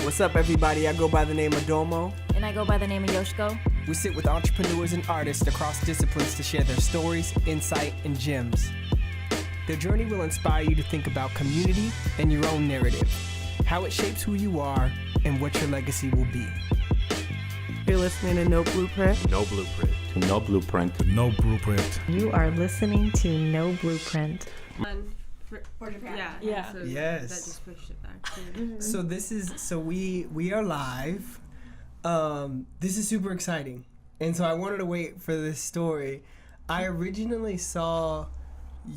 What's up, everybody? I go by the name of Domo. And I go by the name of Yoshiko. We sit with entrepreneurs and artists across disciplines to share their stories, insight, and gems. Their journey will inspire you to think about community and your own narrative, how it shapes who you are, and what your legacy will be. You're listening to No Blueprint. No Blueprint. No Blueprint. No Blueprint. You are listening to No Blueprint. For Japan. Yeah. So Yes. That just pushed it back. Too. So we are live. This is super exciting. And so I wanted to wait for this story. I originally saw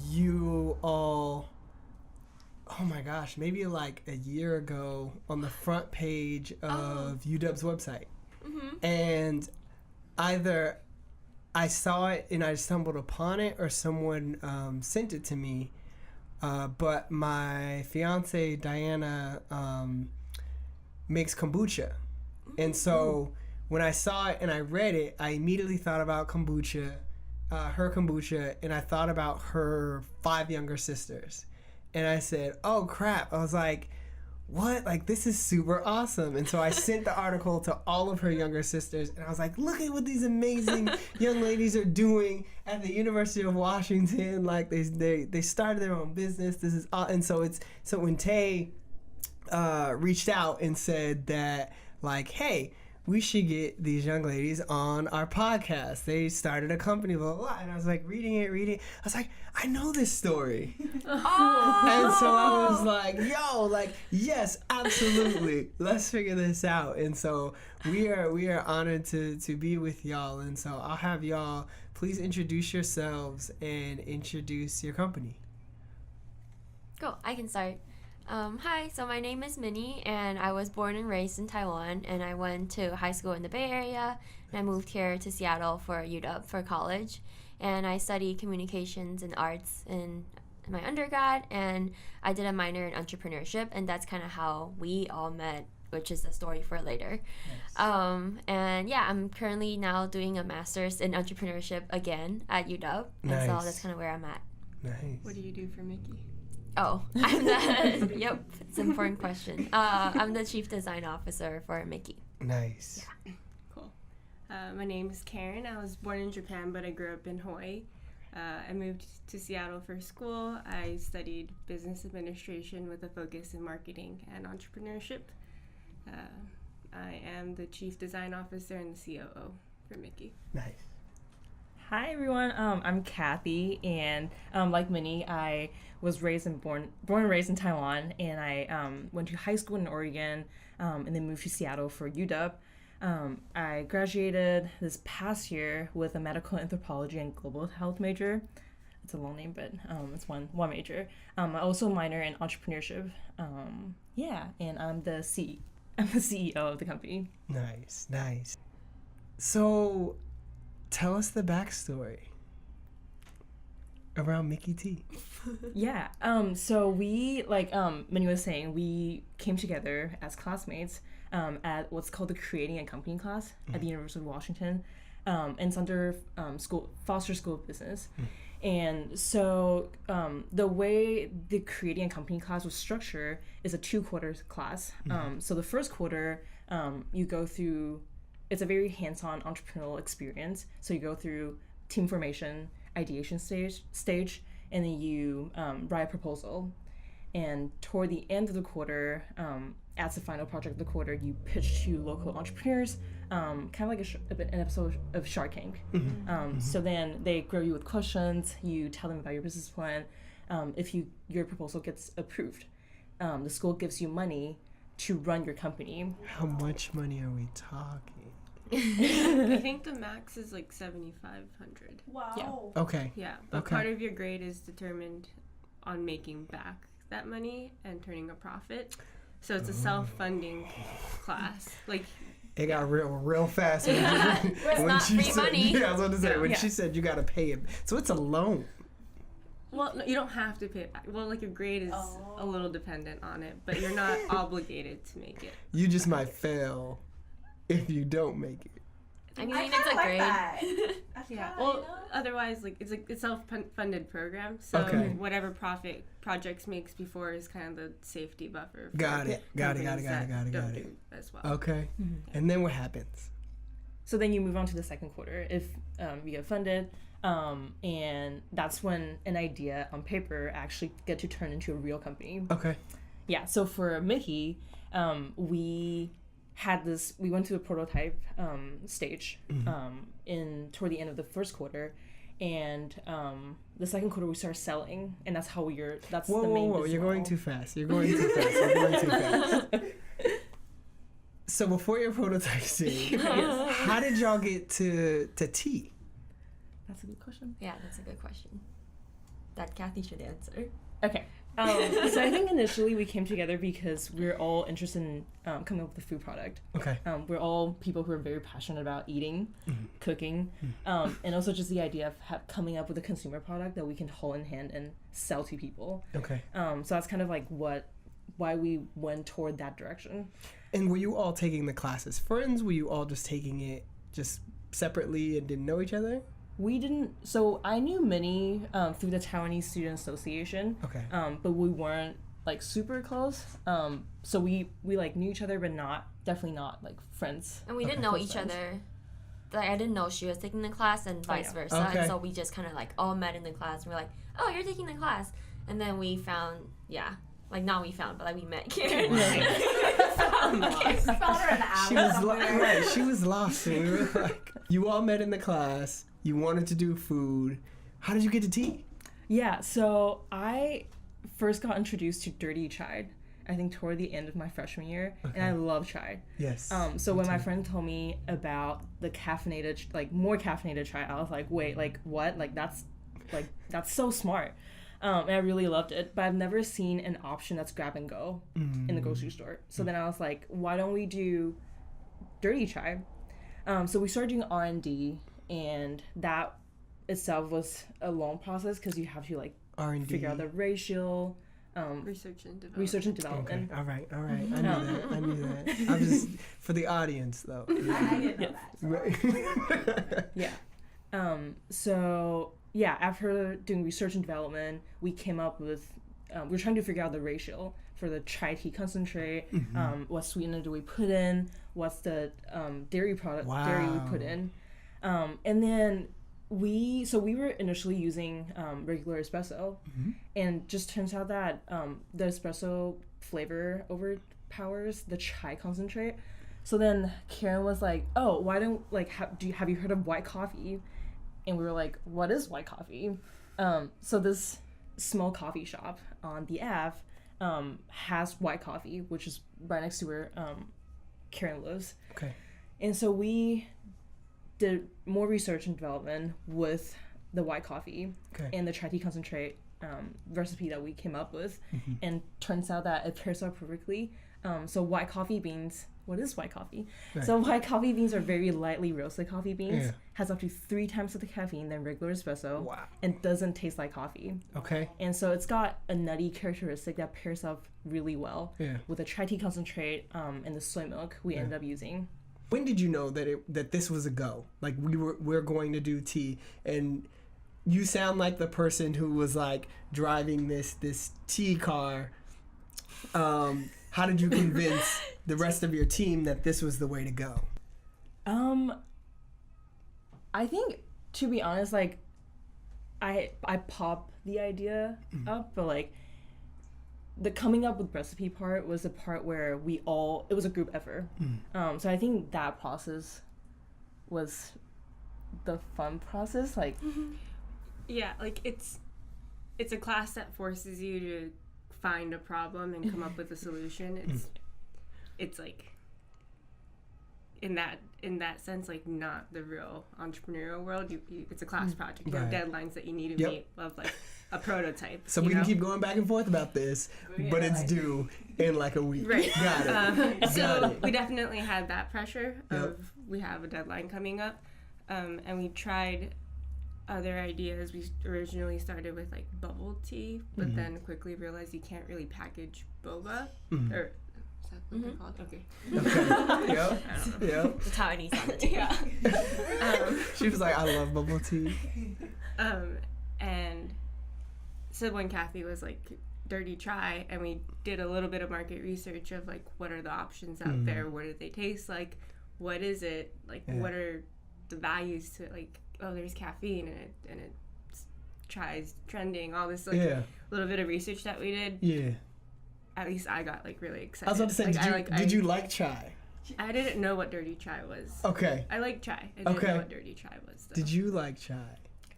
you all, oh my gosh, maybe like a year ago on the front page of UW's website. Mm-hmm. And either I saw it and I stumbled upon it or someone sent it to me. But my fiance Diana makes kombucha, and so when I saw it and I read it, I immediately thought about kombucha, her kombucha, and I thought about her 5 younger sisters, and I said, "Oh crap!" I was like, "What? Like this is super awesome!" And so I sent the article to all of her younger sisters, and I was like, "Look at what these amazing young ladies are doing at the University of Washington. Like they started their own business. This is and so when Tay reached out and said that like, hey, we should get these young ladies on our podcast. They started a company, blah, blah, blah. And I was like, reading it. I was like, I know this story. And so I was like, yo, like, yes, absolutely. Let's figure this out. And so we are honored to be with y'all. And so I'll have y'all please introduce yourselves and introduce your company. Cool, I can start. Hi, so my name is Minnie, and I was born and raised in Taiwan, and I went to high school in the Bay Area, and I moved here to Seattle for UW for college, and I studied communications and arts in my undergrad, and I did a minor in entrepreneurship, and that's kind of how we all met, which is the story for later. Nice. And yeah, I'm currently now doing a master's in entrepreneurship again at UW, Nice. and so that's kind of where I'm at. Nice. What do you do for Mikki? Oh, I'm the, yep, it's an important question. I'm the Chief Design Officer for Mikki. Nice. Yeah. Cool. My name is Karin. I was born in Japan, but I grew up in Hawaii. I moved to Seattle for school. I studied business administration with a focus in marketing and entrepreneurship. I am the Chief Design Officer and the COO for Mikki. Nice. Hi everyone, I'm Kathy, and like Minnie, I was born and raised in Taiwan, and I went to high school in Oregon, and then moved to Seattle for UW. I graduated this past year with a medical anthropology and global health major. It's a long name, but it's one major. I also minor in entrepreneurship. And I'm the CEO of the company. Nice. So, tell us the backstory around Mikki Tea. Yeah. So we, like Minnie was saying, we came together as classmates at what's called the Creating a Company class at the University of Washington. And it's under Foster School of Business. And so the way the Creating a Company class was structured is a 2-quarter class. So the first quarter, you go through, it's a very hands-on entrepreneurial experience. So you go through team formation, ideation stage, and then you write a proposal. And toward the end of the quarter, as the final project of the quarter, you pitch to local entrepreneurs, kind of like an episode of Shark Tank. So then they grow you with questions, you tell them about your business plan. If your proposal gets approved, the school gives you money to run your company. How much money are we talking? I think the max is like $7,500. Wow. Yeah. Okay. Yeah, but Okay. part of your grade is determined on making back that money and turning a profit. So it's a self-funding class. Like, It got real fast when, not she free said, money. Yeah, I was about to say, when Yeah. she said you got to pay it. So it's a loan. well, no, you don't have to pay it back. Well, like your grade is a little dependent on it, but you're not obligated to make it. You just might fail if you don't make it. I mean, I it's a kinda like grade. that. Yeah. Well, otherwise, like it's a self-funded program, so Okay. whatever profit projects makes before is kind of the safety buffer. For Got it. Got it. companies Got it. that Got it. don't Got it. do as well. Okay. And then what happens? So then you move on to the second quarter if you get funded, and that's when an idea on paper actually get to turn into a real company. Okay. Yeah. So for Mikki, we went to a prototype stage toward the end of the first quarter, and the second quarter we started selling, and that's how that's Whoa, the main whoa, whoa! business You're going model. too fast. You're going too fast. You're going too fast. So before your prototype stage, how did y'all get to tea? That's a good question. Yeah, that's a good question. That Kathy should answer. Okay. So I think initially we came together because we're all interested in coming up with a food product. Okay. We're all people who are very passionate about eating, cooking, and also just the idea of coming up with a consumer product that we can hold in hand and sell to people. Okay. So that's kind of like why we went toward that direction. And were you all taking the class as friends? Were you all just taking it just separately and didn't know each other? We didn't. So I knew Minnie through the Taiwanese Student Association. Okay. But we weren't like super close. So we like knew each other, but definitely not like friends. And we didn't know each other. Like, I didn't know she was taking the class and vice versa. Okay. And so we just kind of like all met in the class. And we're like, oh, you're taking the class. And then we found, not we found, but like we met Karen. Found her in the alley She was somewhere. right. She was lost, and we were like, you all met in the class. You wanted to do food. How did you get to tea? Yeah, so I first got introduced to dirty chai, I think toward the end of my freshman year, and I love chai. Yes. So when my friend told me about the caffeinated, like more caffeinated chai, I was like, wait, like what? That's so smart. And I really loved it, but I've never seen an option that's grab and go in the grocery store. So then I was like, why don't we do dirty chai? So we started doing R&D, and that itself was a long process because you have to like R&D. figure out the ratio, Research and development. research and Okay. development. All right. I knew that. I'm just for the audience though. I didn't know that. Right. Yeah. So yeah, after doing research and development, we came up with we were trying to figure out the ratio for the chai tea concentrate. What sweetener do we put in? What's the dairy product dairy we put in? And then we were initially using regular espresso, and just turns out that the espresso flavor overpowers the chai concentrate. So then Karen was like, "Oh, why don't have you heard of white coffee?" And we were like, "What is white coffee?" So this small coffee shop on the Ave has white coffee, which is right next to where Karen lives. Okay. And so we did more research and development with the white coffee and the chai tea concentrate recipe that we came up with, and turns out that it pairs out perfectly. So white coffee beans. What is white coffee? Right. So white coffee beans are very lightly roasted coffee beans. Yeah. Has up to 3 times of the caffeine than regular espresso. Wow. And doesn't taste like coffee. Okay. And so it's got a nutty characteristic that pairs up really well with the chai tea concentrate and the soy milk we ended up using. When did you know that this was a go? Like we're going to do tea, and you sound like the person who was like driving this tea car. How did you convince the rest of your team that this was the way to go? I think, to be honest, like I popped the idea up, but like the coming up with recipe part was the part where it was a group effort. So I think that process was the fun process. Like Yeah, like it's a class that forces you to find a problem and come up with a solution. It's like in that sense, like not the real entrepreneurial world. It's a class project. You have deadlines that you need to meet of like a prototype. So we can keep going back and forth about this, but it's due in like a week. Right. Got it. So we definitely had that pressure of we have a deadline coming up, and we tried other ideas. We originally started with like bubble tea, but then quickly realized you can't really package boba or Is that what they're called? Okay. Okay. Yep. Yep. The Taiwanese on the tea. Yeah. She was like, I love bubble tea. And so when Kathy was like, dirty chai, and we did a little bit of market research of like, what are the options out there? What do they taste like? What is it? Like, what are the values to like, oh, there's caffeine in it, and it's chai's trending, all this like little bit of research that we did. Yeah. At least I got like really excited. I was about to say, like, did you like chai? I didn't know what dirty chai was. Okay. I like chai. I didn't know what dirty chai was, though. Did you like chai?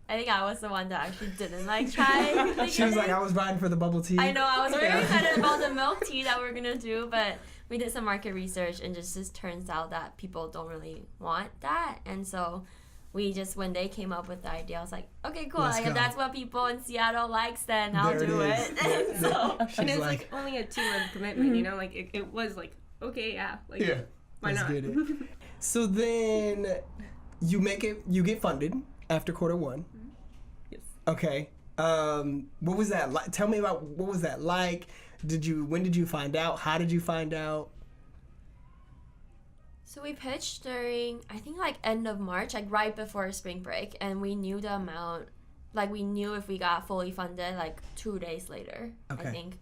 I think I was the one that actually didn't like chai. She was like, I was riding for the bubble tea. I know, I was very excited about the milk tea that we were gonna do, but we did some market research and just turns out that people don't really want that. And so we just, when they came up with the idea, I was like, okay, cool. Let's Like, go. if that's what people in Seattle likes, then I'll There do it it. is. And so And it was like only a 2-month commitment, you know? Like, it was like, okay, yeah. Like, why let's not? get it. So then you get funded after quarter one. Yes. Okay. What was that like? Tell me about what was that like? When did you find out? How did you find out? So we pitched during, I think, like end of March, like right before spring break, and we knew the amount, like we knew if we got fully funded like 2 days later, Okay. I think.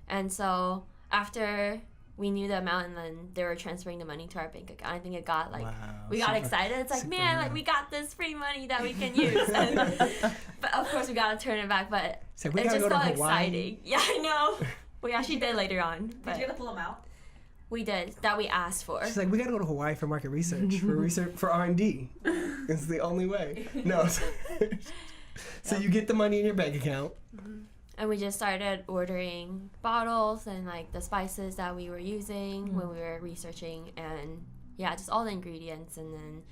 And so after we knew the amount, and then they were transferring the money to our bank account, I think it got like, Wow, we got super- excited. It's like, super man, nice. like we got this free money that we can use. And, but of course we got to turn it back, but So we it gotta just go to felt Hawaii. exciting. Yeah, I know. We actually did later on, Did but you get the full amount? we did, that we asked for. She's like, we gotta go to Hawaii for market research, for R&D. It's the only way. No. So you get the money in your bank account. And we just started ordering bottles and like the spices that we were using when we were researching, and yeah, just all the ingredients. And then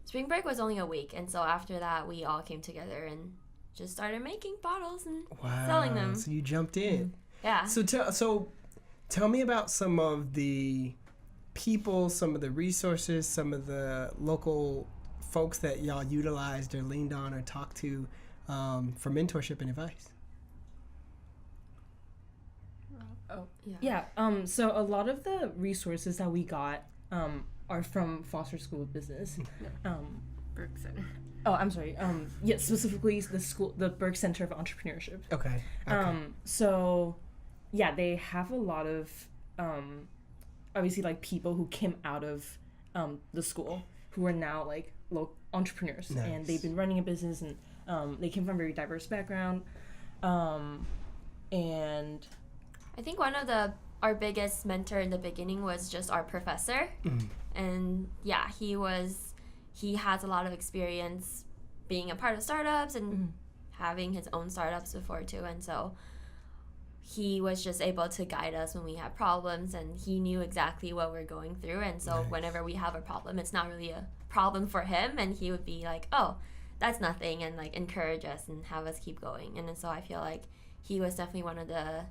spring break was only a week, and so after that we all came together and just started making bottles and selling them. So you jumped in. Yeah. So tell me about some of the people, some of the resources, some of the local folks that y'all utilized or leaned on or talked to for mentorship and advice. Yeah. So a lot of the resources that we got are from Foster School of Business. Burke Center. Oh, I'm sorry. Yeah, specifically the Burke Center of Entrepreneurship. Okay. So, yeah, they have a lot of, obviously, like, people who came out of the school who are now, like, entrepreneurs. Nice. And they've been running a business, and they came from a very diverse background. And I think one of our biggest mentor in the beginning was just our professor. And yeah, he has a lot of experience being a part of startups and having his own startups before too. And so he was just able to guide us when we had problems, and he knew exactly what we're going through. And so whenever we have a problem, it's not really a problem for him, and he would be like, oh, that's nothing, and like encourage us and have us keep going. And then so I feel like he was definitely one of the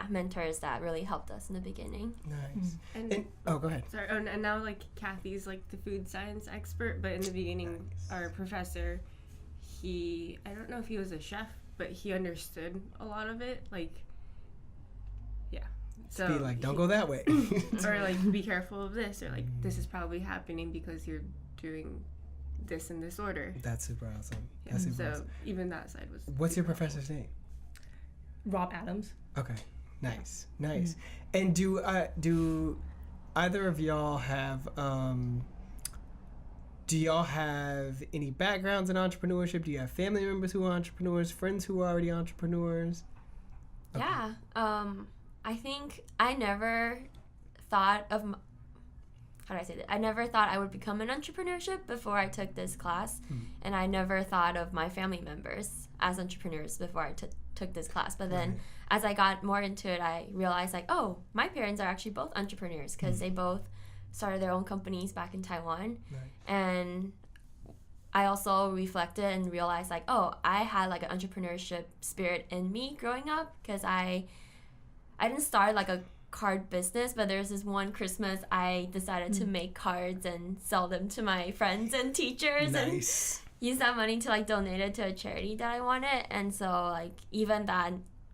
mentors that really helped us in the beginning. Nice. And Oh, go ahead. sorry, and now like Kathy's like the food science expert, but in the beginning, our professor, I don't know if he was a chef, but he understood a lot of it. Like, yeah. So Be like, don't go that way. or like, be careful of this, or like, this is probably happening because you're doing this in this order. That's super awesome. Yeah. That's super So awesome. even that side was. What's your professor's name? Rob Adams. Okay. Nice. And do either of y'all have do y'all have any backgrounds in entrepreneurship? Do you have family members who are entrepreneurs, friends who are already entrepreneurs? Okay. Yeah. I think I never thought of how do I say that? I never thought I would become an entrepreneurship before I took this class, and I never thought of my family members as entrepreneurs before I took this class. But then as I got more into it, I realized like, oh, my parents are actually both entrepreneurs because they both started their own companies back in Taiwan. And I also reflected and realized like, oh, I had like an entrepreneurship spirit in me growing up, because I didn't start like a card business, but there's this one Christmas I decided to make cards and sell them to my friends and teachers and use that money to like donate it to a charity that I wanted. And so like even that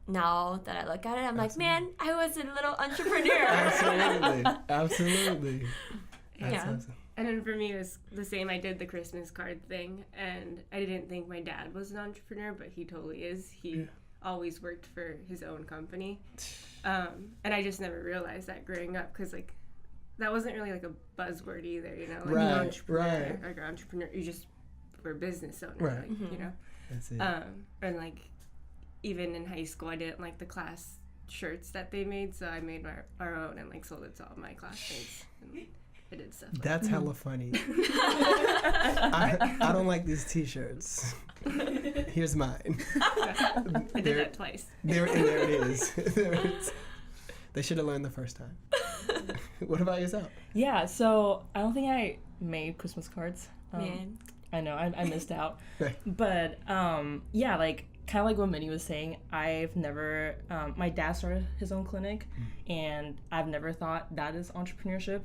now that I look at it, I'm like, man, I was a little entrepreneur. Absolutely. That's Yeah. awesome. And then for me, it was the same. I did the Christmas card thing, and I didn't think my dad was an entrepreneur, but he totally is. He always worked for his own company. And I just never realized that growing up, because, like, that wasn't really, like, a buzzword either, you know? Like, Right, an entrepreneur, right. like, an entrepreneur, you just were a business owner, Right. like, you know? That's it. And, like, even in high school, I didn't like the class shirts that they made, so I made our own and, like, sold it to all my classmates. And I did stuff like That's hella funny. I don't like these T-shirts. Here's mine. I did that twice. There it is. There it is. They should have learned the first time. What about yourself? Yeah, so I don't think I made Christmas cards. Man. I know, I missed out. Right. But, yeah, like, kind of like what Minnie was saying, I've never, my dad started his own clinic, and I've never thought that is entrepreneurship.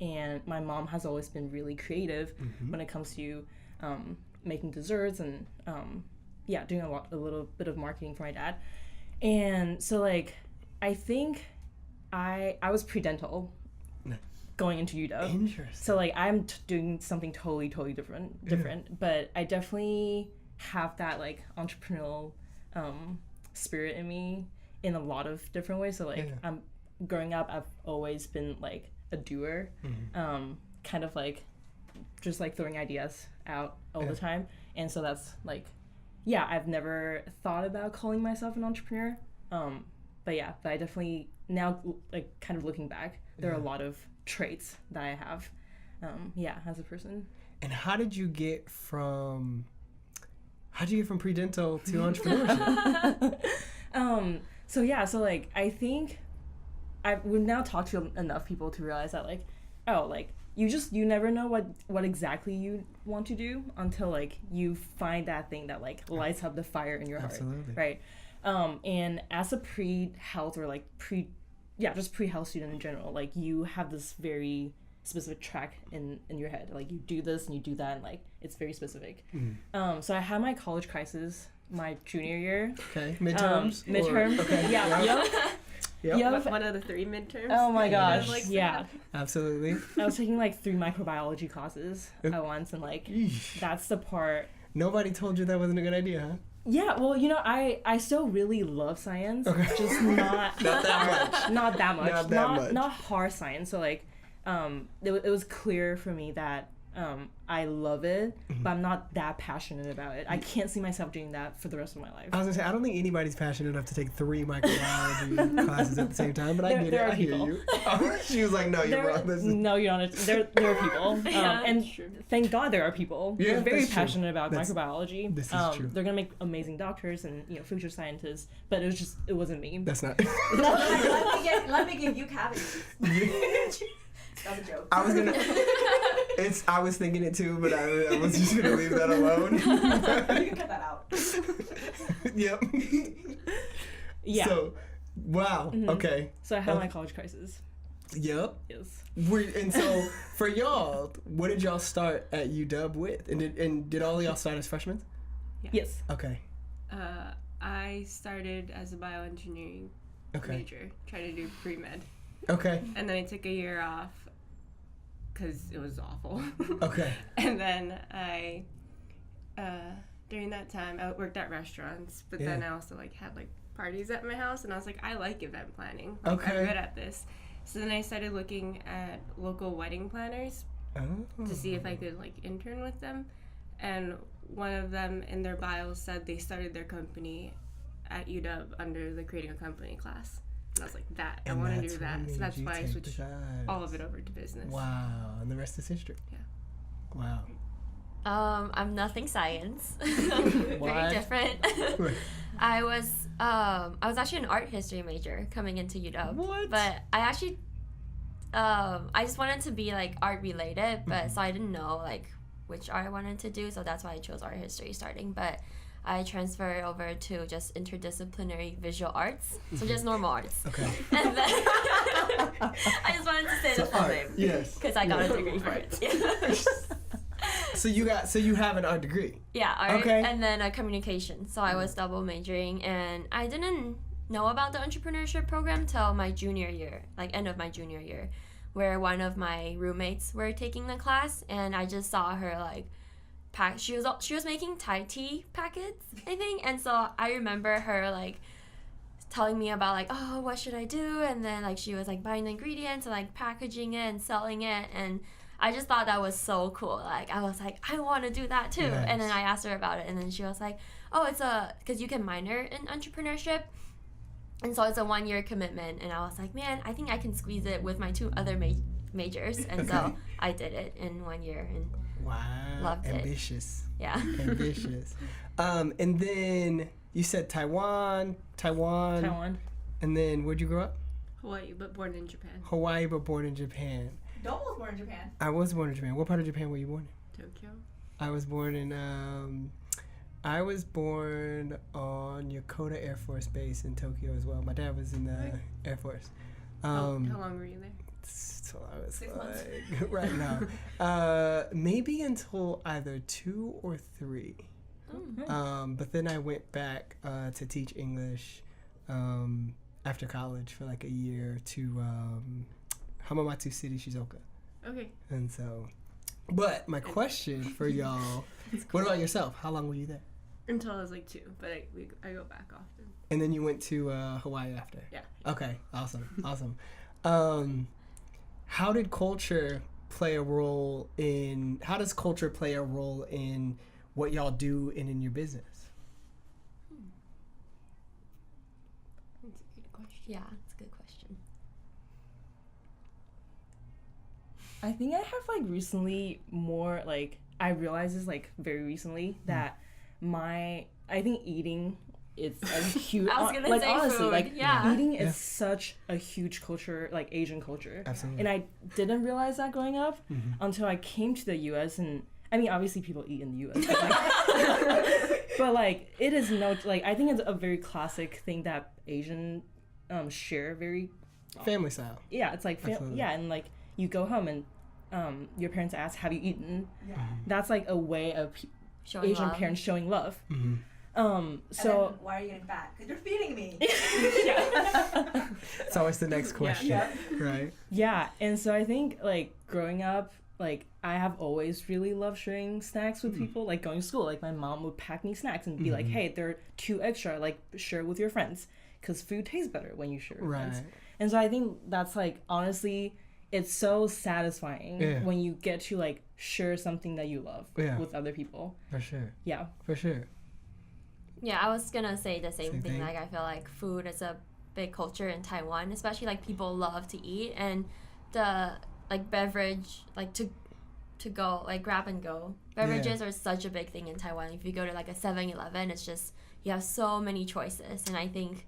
And my mom has always been really creative when it comes to making desserts and, doing a little bit of marketing for my dad. And so, like, I think I was pre-dental going into UW. Interesting. So, like, I'm doing something totally different. But I definitely have that, like, entrepreneurial spirit in me in a lot of different ways. So, like, I'm growing up, I've always been, like, a doer, kind of, like, just, like, throwing ideas out all the time. And so that's, like, yeah, I've never thought about calling myself an entrepreneur. But I definitely, now, like, kind of looking back, there are a lot of traits that I have, as a person. And how did you get from pre-dental to entrepreneurship? So like, I think we've now talked to enough people to realize that, like, oh, like, you never know what exactly you want to do until, like, you find that thing that, like, lights up the fire in your heart. Absolutely. Right. And as a pre-health or, like, just pre-health student in general, like, you have this very specific track in your head. Like, you do this and you do that, and, like, it's very specific. So I had my college crisis my junior year. Okay. Midterms? Midterms. Okay. Yep. One of the 3 midterms. Oh my gosh. Like Yeah. Absolutely. I was taking, like, 3 microbiology classes at once, and, like, Yeesh. that's the part. Nobody told you that wasn't a good idea, huh? Yeah, well, you know, I still really love science, just not that much. Not that much. Not that much. Not hard science. So, like, it was clear for me that I love it, but I'm not that passionate about it. I can't see myself doing that for the rest of my life. I was gonna say, I don't think anybody's passionate enough to take 3 microbiology classes at the same time, but I get it. There are I hear people. you. She was like, no, you're wrong. This is... No, you're not. There are people. And true. thank God there are people who Yeah, are very that's true. passionate about That's- microbiology. this is true. They're going to make amazing doctors and, you know, future scientists, but it wasn't me. That's not... Let me give you cavities. That's a joke. I was thinking it too, but I was just gonna leave that alone. You can cut that out. Yep. Yeah. So, wow. Okay. So I had my college crisis. Yep. Yes. And so for y'all, what did y'all start at UW with? And did all of y'all start as freshmen? Yes. Okay. I started as a bioengineering major, trying to do pre-med. Okay. And then I took a year off because it was awful. Okay. And then I, during that time, I worked at restaurants, but then I also, like, had, like, parties at my house, and I was like, I like event planning. Like, Okay. I'm good at this. So then I started looking at local wedding planners to see if I could, like, intern with them. And one of them in their bio said they started their company at UW under the Creating a Company class. And I was like, I want to do that. So that's why I switched all of it over to business. Wow. And the rest is history. Yeah. Wow. I'm nothing science. Very What? different. I was actually an art history major coming into UW. What? But I actually I just wanted to be, like, art related, but so I didn't know, like, which art I wanted to do, so that's why I chose art history starting. But I transferred over to just interdisciplinary visual arts, so just normal arts. Okay. And then I just wanted to say the full art, name. yes. Because I got a degree for it. Yeah. So you have an art degree. Yeah, art Okay. and then a communication. So I was double majoring, and I didn't know about the entrepreneurship program till my junior year, like end of my junior year, where one of my roommates were taking the class, and I just saw her like she was making Thai tea packets, I think, and so I remember her like telling me about like, oh, what should I do, and then like she was like buying the ingredients and like packaging it and selling it, and I just thought that was so cool. Like I was like, I want to do that too. Nice. And then I asked her about it, and then she was like, oh, it's because you can minor in entrepreneurship, and so it's a 1-year commitment. And I was like, man, I think I can squeeze it with my 2 other majors, and so I did it in 1 year, and Wow. loved it. Ambitious. Yeah. Ambitious. And then you said Taiwan, and then where'd you grow up? Hawaii, but born in Japan. Hawaii, but born in Japan. Dole was born in Japan. I was born in Japan. What part of Japan were you born in? Tokyo. I was born in on Yokota Air Force Base in Tokyo as well. My dad was in the Air Force. How long were you there? So I was 6 months. like right now, maybe until either 2 or 3. But then I went back to teach English after college for like a year to Hamamatsu City, Shizuoka. Okay. And so, but my question for y'all, what about yourself? How long were you there? Until I was like 2, but I go back often. And then you went to Hawaii after? Yeah. Okay, awesome. How does culture play a role in what y'all do and in your business? That's a good question. Yeah, it's a good question. I think I have like recently more like I realized this like very recently that I think eating is a huge I was gonna like say honestly food. like Yeah. eating is such a huge culture, like Asian culture. Absolutely. And I didn't realize that growing up until I came to the US, and I mean obviously people eat in the US. But like it is I think it's a very classic thing that Asian share very Family style. yeah, it's like Absolutely. yeah, and like you go home and your parents ask, have you eaten? Yeah. That's like a way of Showing Asian love. parents showing love. Mm-hmm. And So then, why are you getting fat? Because you're feeding me. It's always the next question, Yeah. right? yeah, and so I think like growing up, like I have always really loved sharing snacks with people. Like going to school, like my mom would pack me snacks and be like, "Hey, there are 2 extra. Like share with your friends, because food tastes better when you share with friends." Right. And so I think that's like honestly, it's so satisfying when you get to like share something that you love with other people. For sure. Yeah. For sure. Yeah, I was gonna say the same Same thing. thing. Like I feel like food is a big culture in Taiwan, especially like people love to eat, and the like beverage like to go like grab and go beverages are such a big thing in Taiwan. If you go to like a 7-Eleven, it's just you have so many choices, and I think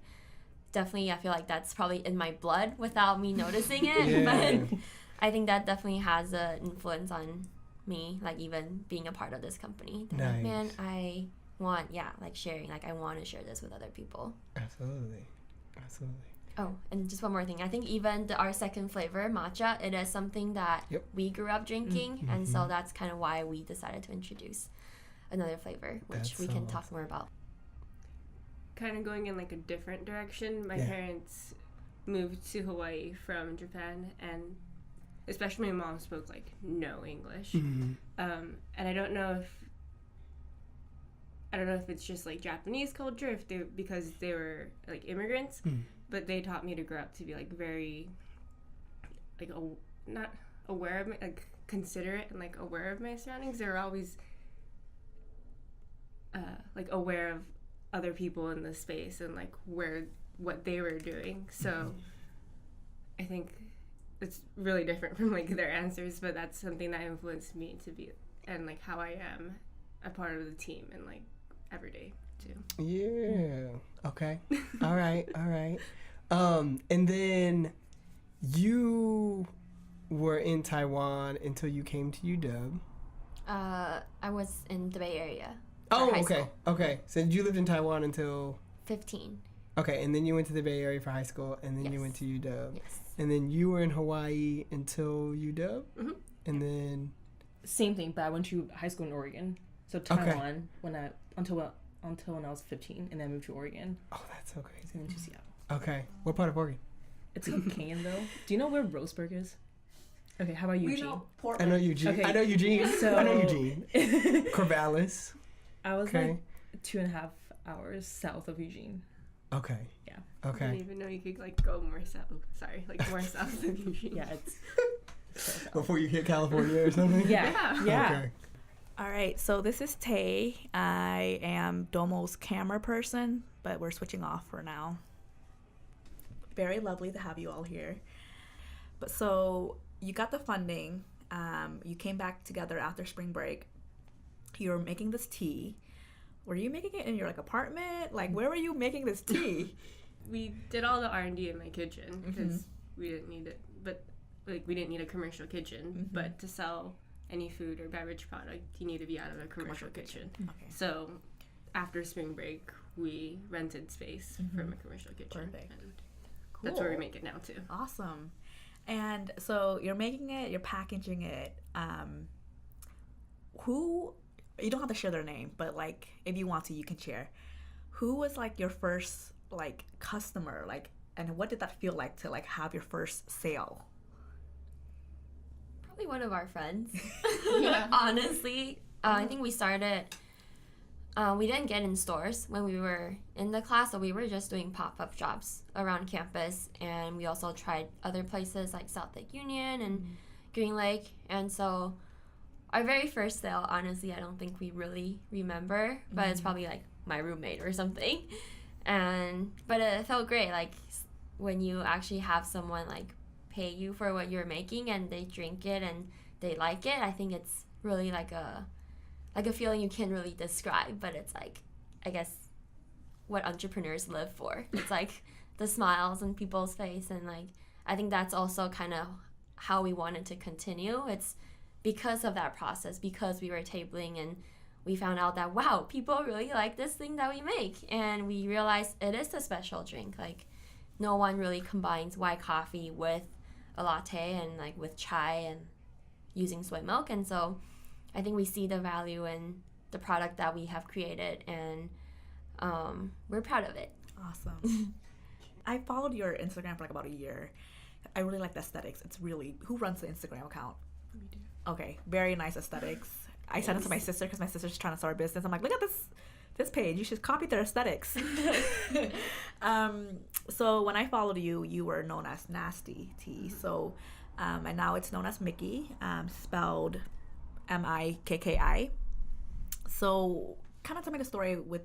definitely I feel like that's probably in my blood without me noticing it. But I think that definitely has an influence on me, like even being a part of this company. That, like, man, Nice. I want like sharing, like I want to share this with other people. Absolutely. Oh, and just one more thing, I think even our second flavor, matcha, it is something that we grew up drinking, and so that's kind of why we decided to introduce another flavor, which That's we so can talk more about. Kind of going in like a different direction. My parents moved to Hawaii from Japan, and especially my mom spoke like no English. Mm-hmm. And I don't know if it's just like Japanese culture, because they were like immigrants, but they taught me to grow up to be like very like not aware of like considerate and like aware of my surroundings. They were always like aware of other people in the space and like what they were doing. So I think it's really different from like their answers, but that's something that influenced me to be and like how I am a part of the team and like every day too. Yeah. Okay. All right. And then you were in Taiwan until you came to UW. I was in the Bay Area. Oh, high okay. school. Okay. So you lived in Taiwan until 15. Okay, and then you went to the Bay Area for high school, and then you went to UW. Yes. And then you were in Hawaii until UW? Mm-hmm. And then same thing, but I went to high school in Oregon. So Taiwan until when I was 15, and then I moved to Oregon. Oh, that's so crazy. And then to Seattle. Okay. What part of Oregon? It's in Caneville. Do you know where Roseburg is? Okay, how about Eugene? We know I Portland. know Eugene. Okay. I know Eugene. So- I know Eugene. Corvallis. I was Okay. like 2.5 hours south of Eugene. Okay. Yeah. I didn't Okay. even know you could like go more south. Sorry, like more south than Eugene. Yeah, it's so south. Before you hit California or something? Yeah. Okay. All right, so this is Tay. I am Domo's camera person, but we're switching off for now. Very lovely to have you all here. But so you got the funding. You came back together after spring break. You were making this tea. Were you making it in your like apartment? Like, where were you making this tea? We did all the R&D in my kitchen because Mm-hmm. we didn't need it, but like we didn't need a commercial kitchen. Mm-hmm. But to sell any food or beverage product, you need to be out of a commercial kitchen. Okay. So after spring break, we rented space from a commercial kitchen. Perfect. And that's where we make it now too. Awesome. And so you're making it, you're packaging it. Who, you don't have to share their name, but like if you want to, you can share. Who was like your first like customer, like, and what did that feel like to like have your first sale? Probably one of our friends. Honestly, I think we started. We didn't get in stores when we were in the class, so we were just doing pop-up shops around campus, and we also tried other places like South Lake Union and Green Lake. And so our very first sale, honestly, I don't think we really remember, but it's probably like my roommate or something. But it felt great, like when you actually have someone like pay you for what you're making and they drink it and they like it. I think it's really like a feeling you can't really describe, but it's like, I guess, what entrepreneurs live for. It's like the smiles on people's face, and like I think that's also kind of how we wanted to continue. It's because of that process, because we were tabling and we found out that, wow, people really like this thing that we make, and we realized it is a special drink. Like no one really combines white coffee with a latte and like with chai and using soy milk, and so I think we see the value in the product that we have created, and we're proud of it. Awesome. I followed your Instagram for like about a year. I really like the aesthetics. It's really, who runs the Instagram account? We do. Okay, very nice aesthetics. I sent it to my sister because my sister's trying to start a business. I'm like, look at this page. You should copy their aesthetics. So when I followed you, you were known as Nasty Tea. So, and now it's known as Mikki, spelled Mikki. So kind of tell me the story with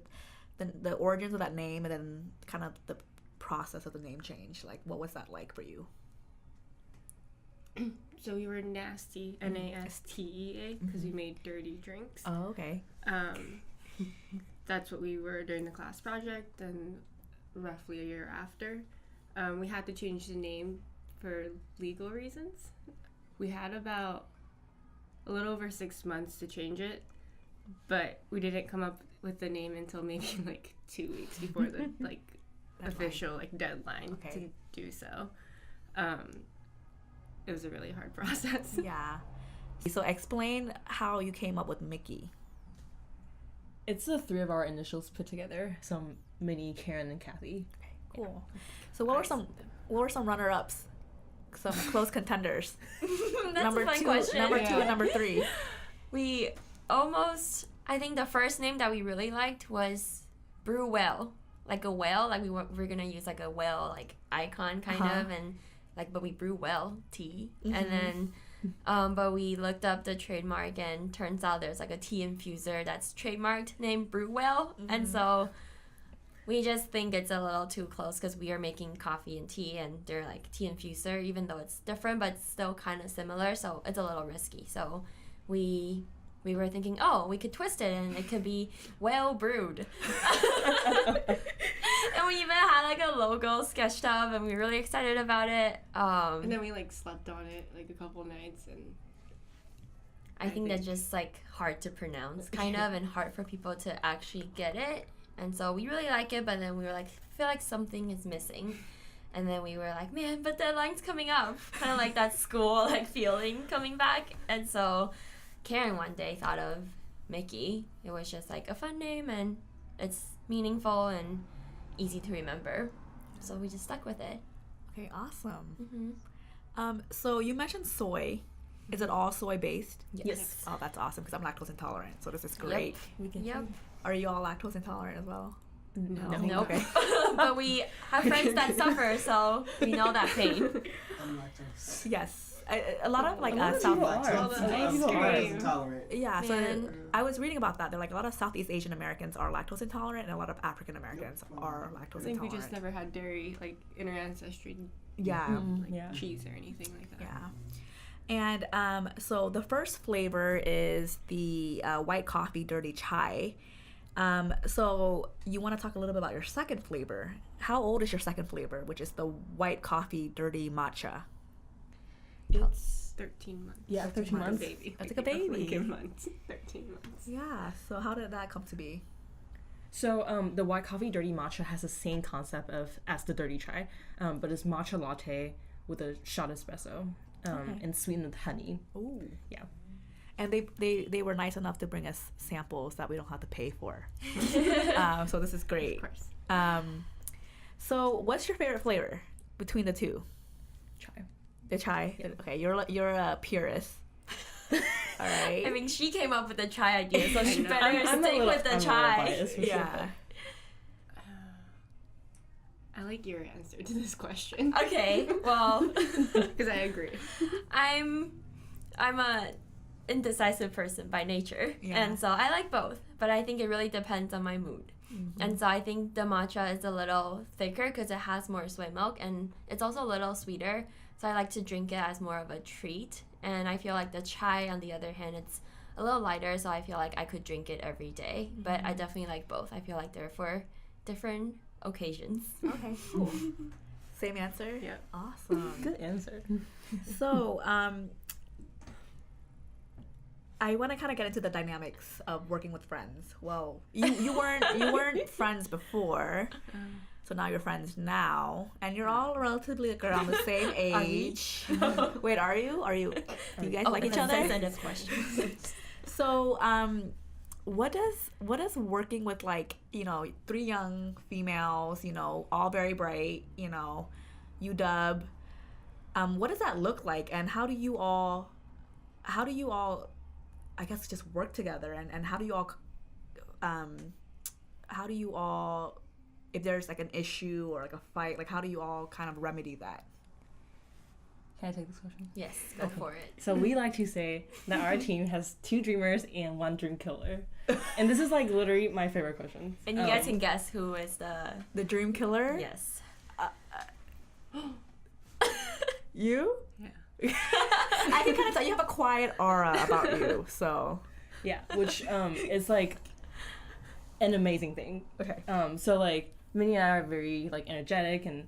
the origins of that name, and then kind of the process of the name change. Like, what was that like for you? So we were Nasty, Nastea, because we made dirty drinks. Oh, okay. That's what we were during the class project, and roughly a year after. We had to change the name for legal reasons. We had about a little over 6 months to change it, but we didn't come up with the name until maybe like 2 weeks before the like official like deadline to do so. It was a really hard process. Yeah. So explain how you came up with Mikki. It's the three of our initials put together. So Minnie, Karin, and Kathy. Okay, cool. So what were some runner-ups? Some close contenders. That's a fun question. Number 2 and number 3. We almost, I think the first name that we really liked was Brew Well, like a whale, like we were gonna use like a whale like icon kind of, and like, but we brew well tea, and then but we looked up the trademark, and turns out there's like a tea infuser that's trademarked named Brew Well, and so we just think it's a little too close because we are making coffee and tea, and they're like tea infuser, even though it's different but still kind of similar, so it's a little risky. So we were thinking, oh, we could twist it and it could be well brewed. And we even had like a logo sketched up, and we were really excited about it. And then we like slept on it like a couple nights, and I think that's just like hard to pronounce kind of, and hard for people to actually get it. And so we really like it, but then we were like, feel like something is missing. And then we were like, man, but deadline's coming up. Kind of like that school like feeling coming back. And so Karen one day thought of Mikki. It was just like a fun name, and it's meaningful and easy to remember. So we just stuck with it. Okay, awesome. Mm-hmm. So you mentioned soy. Is it all soy based? Yes. Oh, that's awesome because I'm lactose intolerant. So this is great. We can Yep. Are you all lactose intolerant as well? No. Nope. Okay. But we have friends that suffer, so we know that pain. I'm lactose. Yes. A lot of like A lot of South. people are. Well, the A lot of ice people are. cream. Intolerant. Yeah, so Man. I was reading about that. They're like a lot of Southeast Asian Americans are lactose intolerant, and a lot of African Americans are lactose I think we intolerant. just never had dairy, like in our ancestry, Yeah. like Yeah. cheese or anything like that. Yeah. And so the first flavor is the white coffee dirty chai. So you want to talk a little bit about your second flavor. How old is your second flavor, which is the white coffee dirty matcha? It's 13 months. Yeah, 13 Like a months. baby. That's like a baby. Like a month. 13 months. Yeah. So how did that come to be? So the white coffee dirty matcha has the same concept as the dirty chai, but it's matcha latte with a shot espresso and sweetened with honey. Ooh. Yeah. And they were nice enough to bring us samples that we don't have to pay for. So this is great. Of course. So what's your favorite flavor between the two? Chai. The chai. Yeah. Okay, you're a purist. All right. I mean, she came up with the chai idea, so she know. better I'm a stick little- with the I'm a little chai. biased, for sure, Yeah. I like your answer to this question. Okay, well, Because I agree. I'm a indecisive person by nature, Yeah. and so I like both, but I think it really depends on my mood. And so I think the matcha is a little thicker because it has more soy milk, and it's also a little sweeter, so I like to drink it as more of a treat. And I feel like the chai, on the other hand, it's a little lighter, so I feel like I could drink it every day. But I definitely like both. I feel like they're for different occasions. Okay, cool. Same answer? Yeah. Awesome. Good answer. So, I want to kind of get into the dynamics of working with friends. Well, you weren't friends before, so now you're friends now, and you're all relatively like around the same age. Wait, are you? Do you guys like each other? Sensitive question. So, what does working with like three young females, all very bright, UW, what does that look like, and how do you all, I guess, just work together, and how do you all, if there's like an issue or like a fight, like how do you all kind of remedy that? Can I take this question? Yes, go for it. So we like to say that our team has 2 dreamers and 1 dream killer. And this is like literally my favorite question. And you guys can guess who is the dream killer? yes. You? Yeah. I can kind of tell you have a quiet aura about you, so. Yeah, which is like an amazing thing. Okay. So like Minnie and I are very like energetic, and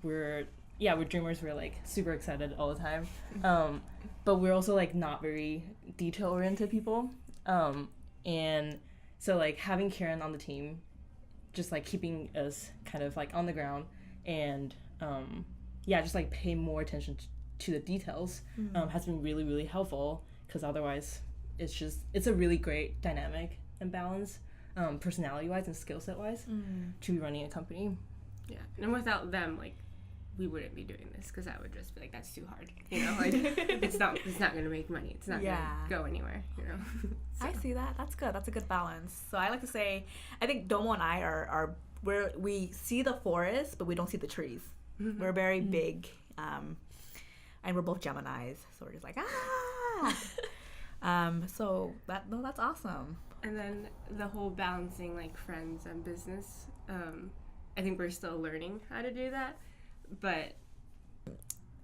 we're dreamers. We're like super excited all the time. But we're also like not very detail oriented people. And so like having Karen on the team, just like keeping us kind of like on the ground, and just like pay more attention to the details has been really, really helpful, because otherwise it's a really great dynamic and balance, personality wise and skill set wise, to be running a company. Yeah. And without them, like, we wouldn't be doing this, because I would just be like, that's too hard. Like, it's not going to make money. It's not going to go anywhere, So. I see that. That's good. That's a good balance. So I like to say, I think Domo and I are we see the forest, but we don't see the trees. We're very big, and we're both Geminis, so we're just like, so that's awesome. And then the whole balancing, like, friends and business, I think we're still learning how to do that, but...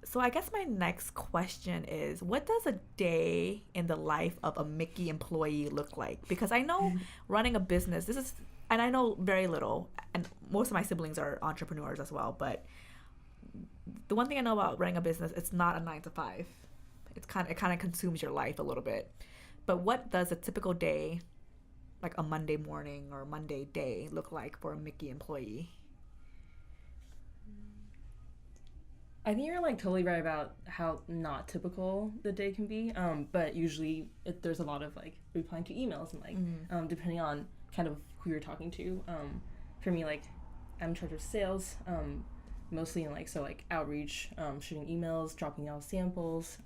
So I guess my next question is, what does a day in the life of a Mikki employee look like? Because I know running a business, and I know very little, and most of my siblings are entrepreneurs as well, but the one thing I know about running a business, it's not a 9 to 5. It kind of consumes your life a little bit. But what does a typical day, like a Monday morning or Monday day, look like for a Mikki employee? I think you're like totally right about how not typical the day can be. But usually there's a lot of like replying to emails and like depending on kind of who you're talking to. For me, like I'm in charge of sales, mostly in like outreach, shooting emails, dropping out samples,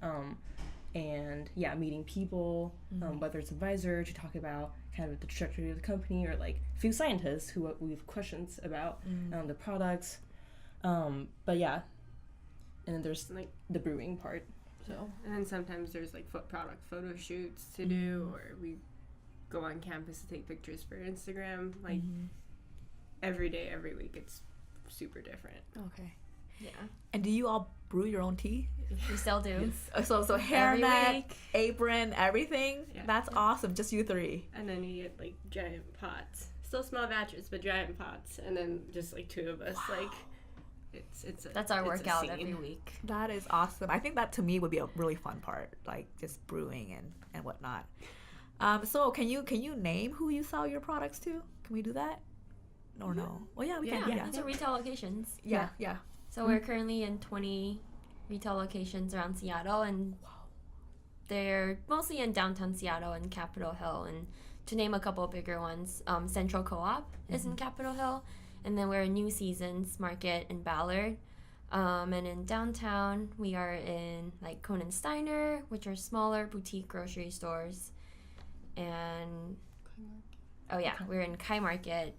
and yeah, meeting people, whether it's advisor to talk about kind of the trajectory of the company or like a few scientists who we have questions about the products. But yeah. And then there's like the brewing part. So and then sometimes there's like product photo shoots to do, or we go on campus to take pictures for Instagram. Like every day, every week, it's super different. Okay. Yeah. And do you all brew your own tea? We still do. So Every hairnet, week. apron, everything. Yeah. That's awesome. Just you three. And then you get like giant pots, still small batches, but giant pots, and then just like two of us. Like That's our it's a workout scene. every week. That is awesome. I think that to me would be a really fun part, like just brewing and whatnot. So can you name who you sell your products to? Can we do that? Or no? Well, yeah, we can. Yeah. It's retail locations. Yeah. So we're currently in 20 retail locations around Seattle, and they're mostly in downtown Seattle and Capitol Hill. And to name a couple of bigger ones, Central Co-op is in Capitol Hill, and then we're in New Seasons Market in Ballard. And in downtown, we are in like Conan Steiner, which are smaller boutique grocery stores, and we're in Kai Market,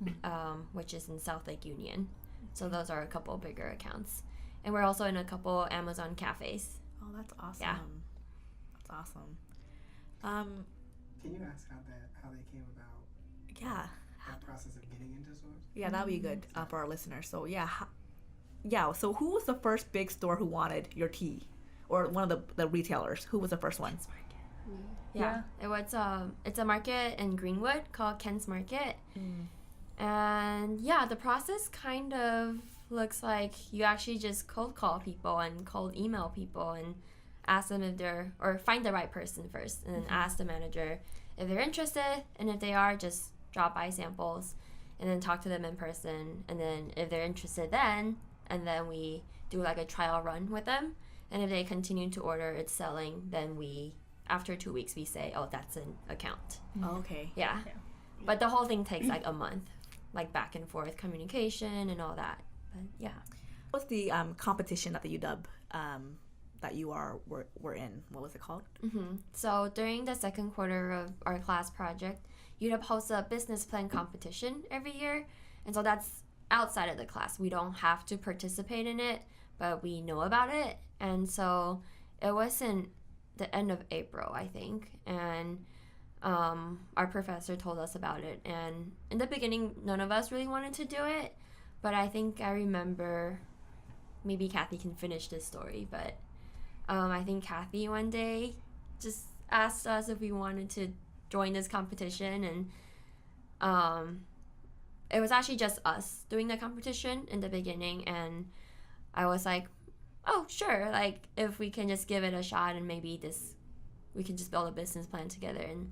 which is in South Lake Union. So those are a couple bigger accounts. And we're also in a couple Amazon cafes. Oh, that's awesome. Yeah. That's awesome. Can you ask how they came about? Yeah. That process of getting into stores? Yeah, that'd be good for our listeners. So so who was the first big store who wanted your tea? Or one of the retailers? Who was the first one? Yeah. It was it's a market in Greenwood called Ken's Market. And yeah, the process kind of looks like you actually just cold call people and cold email people and ask them if they're, or find the right person first, and then ask the manager if they're interested, and if they are, just drop by samples and then talk to them in person, and then if they're interested then we do like a trial run with them, and if they continue to order, it's selling, then after 2 weeks we say, oh, that's an account. Oh, okay. Yeah. But the whole thing takes like a month, like back and forth communication and all that. But yeah. What's the competition at the UW that you were in? What was it called? So during the second quarter of our class project, UW hosts a business plan competition every year. And so that's outside of the class. We don't have to participate in it, but we know about it. And so it was in the end of April, I think. And our professor told us about it. And in the beginning, none of us really wanted to do it. But I think I remember, maybe Kathy can finish this story, but I think Kathy one day just asked us if we wanted to join this competition, and it was actually just us doing the competition in the beginning, and I was like, oh, sure, like if we can just give it a shot and maybe we can just build a business plan together and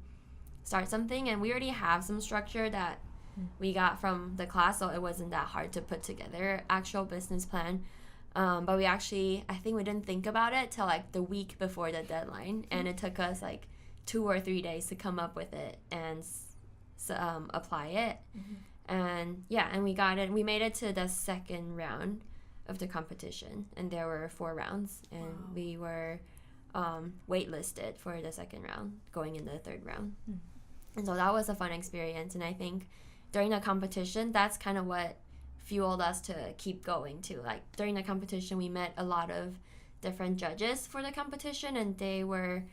start something. And we already have some structure that we got from the class, so it wasn't that hard to put together actual business plan. But we actually, I think we didn't think about it till like the week before the deadline, and it took us like 2 or 3 days to come up with it and apply it. And and we got it. We made it to the second round of the competition, and there were 4 rounds, and we were waitlisted for the second round, going into the third round. And so that was a fun experience, and I think during the competition, that's kind of what fueled us to keep going too. Like during the competition, we met a lot of different judges for the competition, and they were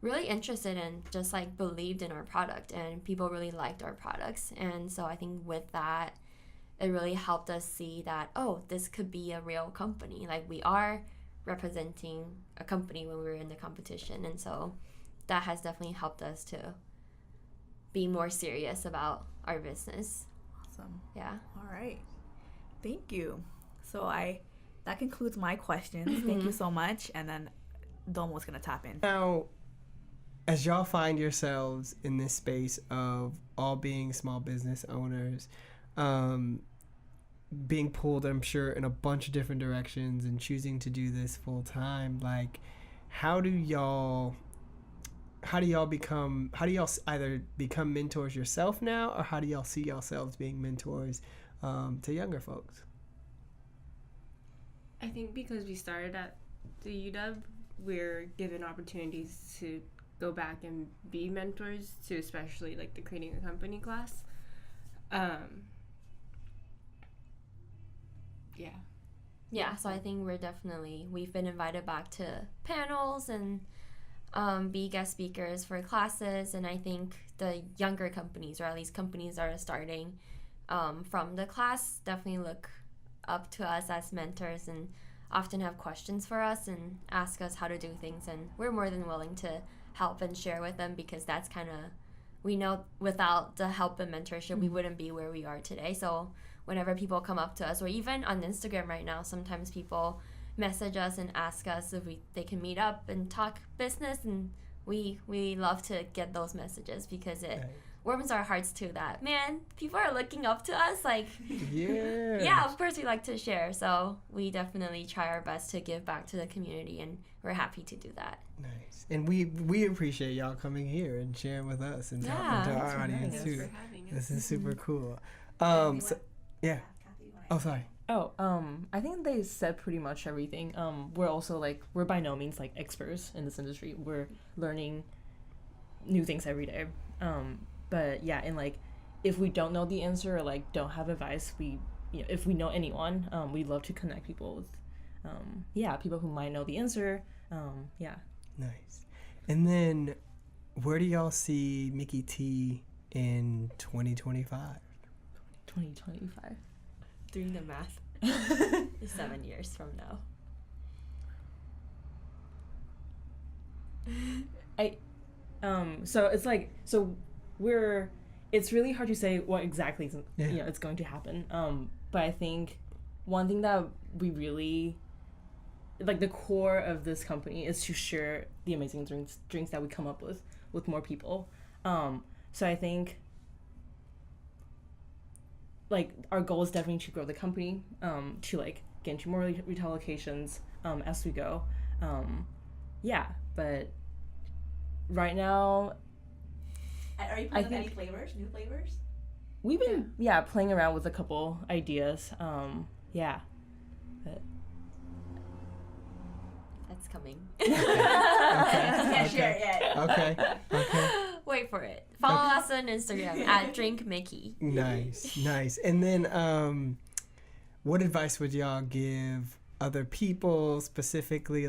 really interested and just like believed in our product, and people really liked our products. And so I think with that, it really helped us see that, oh, this could be a real company. Like we are representing a company when we were in the competition. And so that has definitely helped us to be more serious about our business. Awesome. Yeah. All right. Thank you. So that concludes my questions. Thank you so much. And then Domo's going to tap in. Now, as y'all find yourselves in this space of all being small business owners, being pulled, I'm sure, in a bunch of different directions and choosing to do this full time, like, how do y'all either become mentors yourself now, or how do y'all see yourselves being mentors to younger folks? I think because we started at the UW, we're given opportunities to go back and be mentors to, especially like the creating a company class. Yeah, so I think we've been invited back to panels and be guest speakers for classes, and I think the younger companies, or at least companies that are starting from the class, definitely look up to us as mentors and often have questions for us and ask us how to do things, and we're more than willing to help and share with them, because that's kind of, we know without the help and mentorship we wouldn't be where we are today. So whenever people come up to us, or even on Instagram right now, sometimes people message us and ask us if they can meet up and talk business, and we love to get those messages, because it warms our hearts too, that, man, people are looking up to us, like, yeah, of course we like to share. So we definitely try our best to give back to the community, and we're happy to do that. Nice. And we appreciate y'all coming here and sharing with us and talking to our audience Thanks too. for having us. This is super cool. Yeah. Kathy, Oh, sorry. I think they said pretty much everything. We're also we're by no means experts in this industry. We're learning new things every day. But yeah, and if we don't know the answer, or don't have advice, if we know anyone, we'd love to connect people with people who might know the answer. Nice. And then where do y'all see Mikki Tea in 2025? 2025. Doing the math. 7 years from now. It's really hard to say what exactly is, it's going to happen. But I think one thing that we really the core of this company is to share the amazing drinks that we come up with more people. So I think our goal is definitely to grow the company, to get into more retail locations as we go. But right now, are you playing with any flavors, new flavors? We've been playing around with a couple ideas. But That's coming. Can't share it yet. Okay. Wait for it. Follow us on Instagram at drinkmickey. Nice. And then what advice would y'all give other people, specifically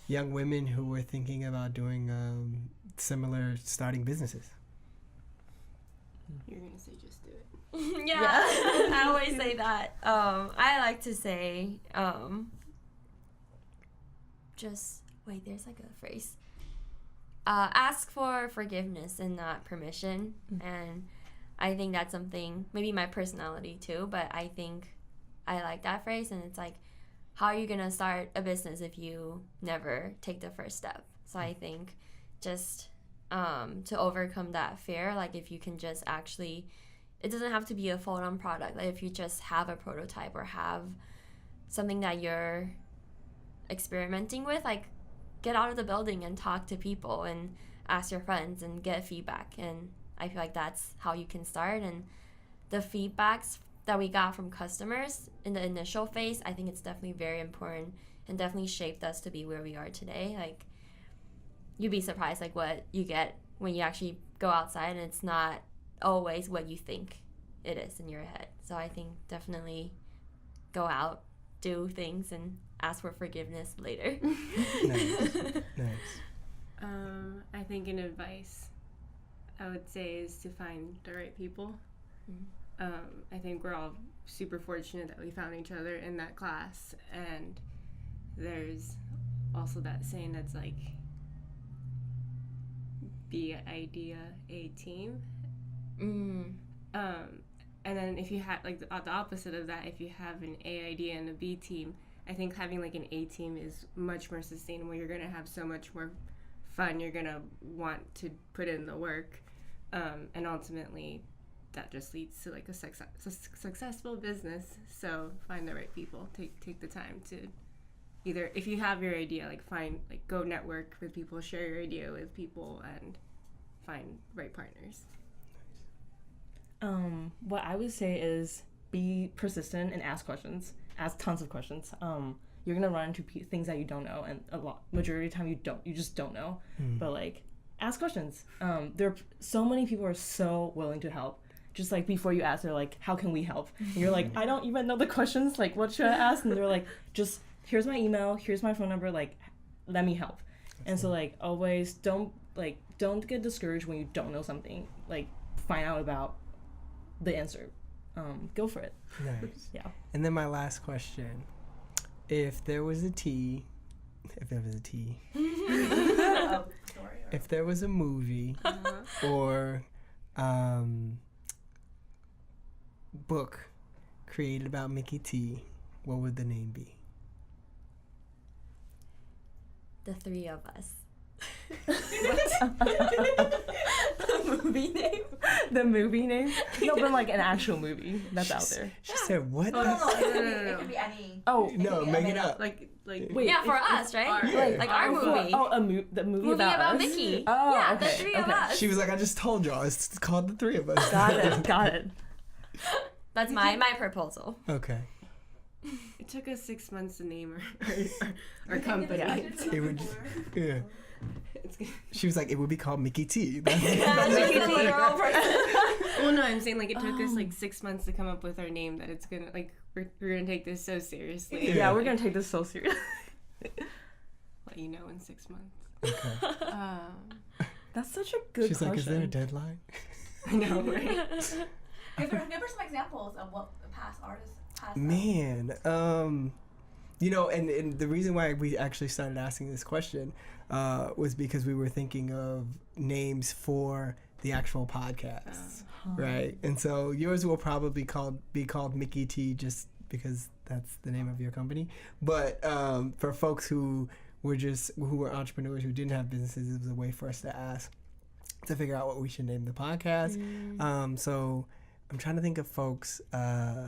young women who were thinking about doing starting businesses? You're gonna say just do it. Yeah. I always say that. I like to say there's a phrase. Ask for forgiveness and not permission. And I think that's something, maybe my personality too, but I think I like that phrase. And it's how are you gonna start a business if you never take the first step? So I think just to overcome that fear, if you can just actually, it doesn't have to be a full-on product. If you just have a prototype or have something that you're experimenting with, get out of the building and talk to people and ask your friends and get feedback. And I feel that's how you can start. And the feedbacks that we got from customers in the initial phase, I think it's definitely very important and definitely shaped us to be where we are today. You'd be surprised what you get when you actually go outside, and it's not always what you think it is in your head. So I think definitely go out, do things, and ask for forgiveness later. Nice. I think an advice I would say is to find the right people. I think we're all super fortunate that we found each other in that class, and there's also that saying that's be idea a team. And then if you have the opposite of that, if you have an A idea and a B team, I think having an A team is much more sustainable. You're gonna have so much more fun. You're gonna want to put in the work, and ultimately that just leads to like a successful business. So find the right people. Take the time to either, if you have your idea, go network with people, share your idea with people, and find right partners. What I would say is be persistent and ask questions. Ask tons of questions. You're gonna run into things that you don't know, and majority of the time you just don't know. But like, ask questions. There are so many people are so willing to help. Just like before you ask, they're like, how can we help? And you're like, I don't even know the questions. Like, what should I ask? And they're like, just here's my email, here's my phone number. Like, let me help. And so like always don't get discouraged when you don't know something. Like, find out about the answer. Go for it. Nice. Yeah. And then my last question: if there was a movie or book created about Mikki Tea, what would the name be? The Three of Us. The movie name? The movie name? No, but like an actual movie that's out there. She said what? No. It could be any. Oh No, make it up. Like wait. Yeah, for us, right? Like our movie. The movie Movie about us? Mickey. Oh, yeah, okay, the three of us. She was like, I just told y'all, it's called The Three of Us. Got it. That's my proposal. Okay. it took us 6 months to name our company. It would, yeah. She was like, it would be called Mikki Tea. Mickey Tea. Well, no, I'm saying like it took us like 6 months to come up with our name. That it's gonna like we're gonna take this so seriously. Yeah, we're gonna take this so seriously. Let you know in 6 months. Okay. That's such a good She's question. like, is there a deadline? I know, right? Give her some examples of what past artists. Man, you know, and the reason why we actually started asking this question was because we were thinking of names for the actual podcasts, right? And so yours will probably be called Mikki Tea just because that's the name of your company. But for folks who were entrepreneurs who didn't have businesses, it was a way for us to ask to figure out what we should name the podcast. So I'm trying to think of folks. Unicorns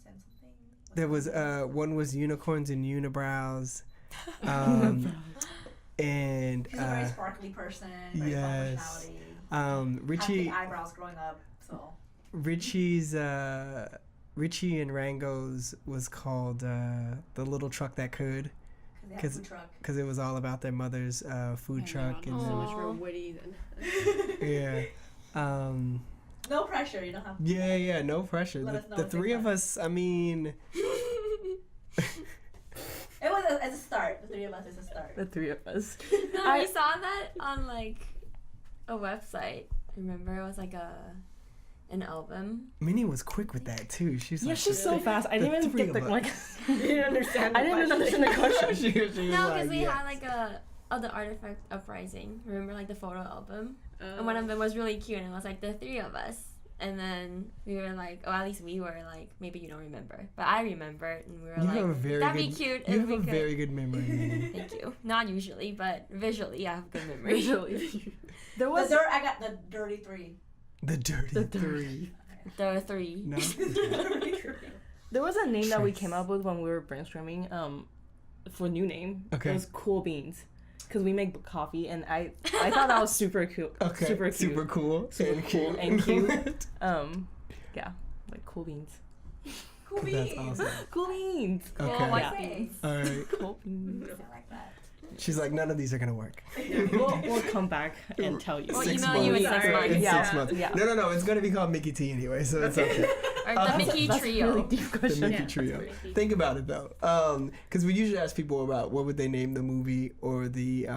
and something. There was one was unicorns and unibrows, and She's a very sparkly person. Very yes, personality. Richie. Had big eyebrows growing up, so. Richie and Rango's was called The Little Truck That Could, because it was all about their mother's food truck. And and so much more witty than. Yeah. No pressure, you don't have to. Yeah, no pressure. Let us know The in three 6 of months. us, I mean. It was as a start. The three of us is a start. The three of us. No, we saw that on like a website. Remember, it was like an album. Minnie was quick with that too. She's like, she's so fast. I didn't even get the like. You didn't understand. I didn't understand the question. she was No, like, because we yes. had like the Artifact Uprising. Remember, like the photo album. And one of them was really cute, and it was like the three of us. And then we were like, oh, at least we were like, maybe you don't remember, but I remember, and we were You have a like, very that'd good, be cute. You if have we a could. very good memory, Minnie. Thank you. Not usually, but visually, I have good memory. Visually. There was I got the dirty three. The dirty three. There are three. No. There was a name that we Tricks. came up with when we were brainstorming for a new name. Okay. It was Cool Beans. Because we make coffee, and I thought that was super cute. Okay. Super cute. Super cool. Super and cool cute. and cute. Yeah, like Cool Beans. Cool That's beans. awesome. Cool Beans. Cool Okay. white Yeah. beans. All right. Cool Beans. I like that. She's like, none of these are gonna work. We'll come back and tell you. We'll 6 email you in months. 6 months. In Yeah. 6 months. Yeah. No. It's gonna be called Mikki Tea anyway, so it's okay. Or the Mickey That's Trio. Really deep The question. Mikki Trio. Think about it though, because we usually ask people about what would they name the movie or the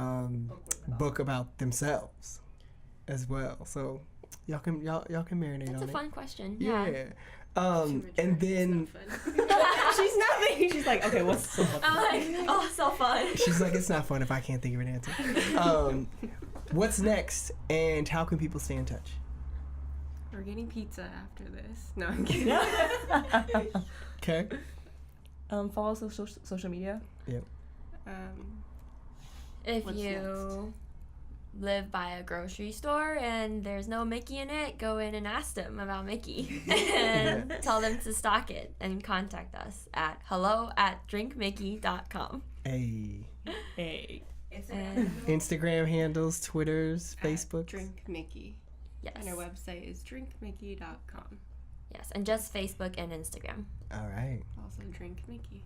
book about themselves, as well. So y'all can marinate That's on a it. fun question. Yeah. Yeah. And then She's nothing. She's like, okay, what's so fun? I'm like, oh, so fun. she's like, it's not fun if I can't think of an answer. What's next, and how can people stay in touch? We're getting pizza after this. No, I'm kidding. Okay. Follow us on social media. Yep. If What's you live by a grocery store and there's no Mickey in it, go in and ask them about Mickey and tell them to stock it and contact us at hello@drinkmickey.com. Hey. And Instagram handles, Twitters, Facebook. Drink Mickey. yes. And our website is drinkmickey.com. Yes, and just Facebook and Instagram. All right. Also, Drink Mickey.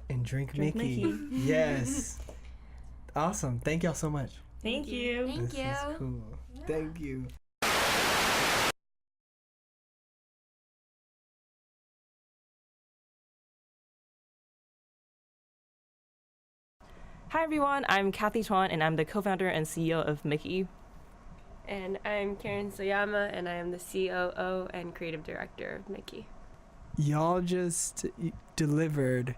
And drink Drink Mickey. Mickey. Yes. Awesome. Thank y'all so much. Thank you. Thank This you. is cool. Thank you. Hi everyone, I'm Kathy Chuan and I'm the co-founder and CEO of Mikki. And I'm Karin Soyama, and I am the COO and creative director of Mickey. Y'all just delivered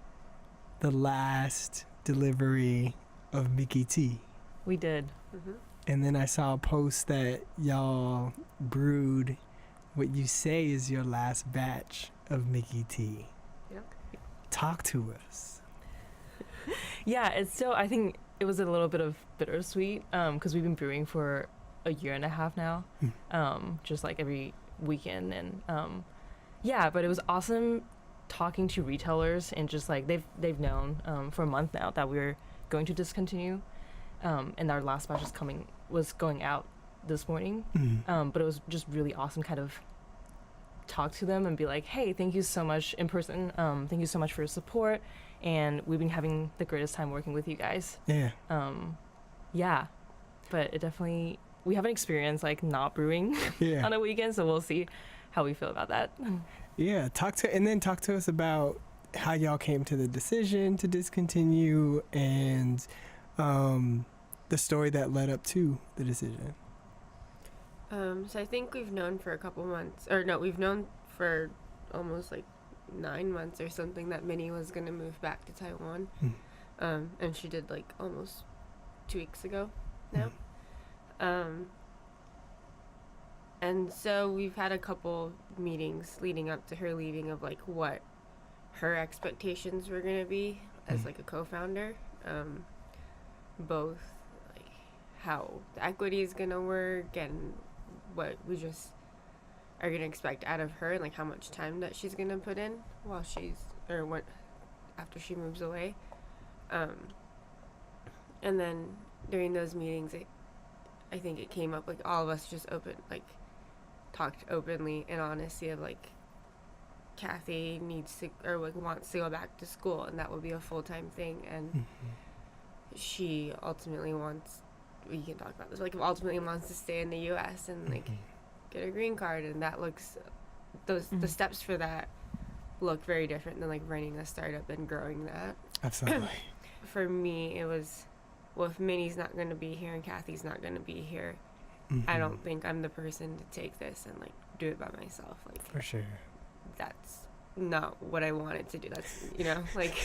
the last delivery of Mikki Tea. We did. And then I saw a post that y'all brewed what you say is your last batch of Mikki Tea. Yep. Talk to us. Yeah, it's still, I think it was a little bit of bittersweet because we've been brewing for a year and a half now, just like every weekend. And yeah, but it was awesome talking to retailers and just like they've known for a month now that we're going to discontinue. And our last batch was going out this morning. But it was just really awesome kind of talk to them and be like, hey, thank you so much in person. Thank you so much for your support. And we've been having the greatest time working with you guys. Yeah. Yeah, but it definitely, we haven't experienced like not brewing Yeah. on a weekend, so we'll see how we feel about that. Yeah. Talk to us about how y'all came to the decision to discontinue and the story that led up to the decision. So I think we've known for a couple months, or no, we've known for almost like 9 months or something that Minnie was gonna move back to Taiwan. And she did like almost 2 weeks ago now. And so we've had a couple meetings leading up to her leaving of like what her expectations were gonna be as like a co-founder, both like how the equity is gonna work and what we just are gonna expect out of her and like how much time that she's gonna put in while after she moves away. And then during those meetings, I think it came up like all of us just talked openly and honestly of like Kathy needs to or like wants to go back to school and that will be a full-time thing, and she ultimately wants, we can talk about this, like ultimately wants to stay in the US and like get a green card, and that looks the steps for that look very different than like running a startup and growing that. Absolutely. For me, it was, well, if Minnie's not going to be here and Kathy's not going to be here, I don't think I'm the person to take this and like do it by myself. Like For sure. that's not what I wanted to do. That's, you know, like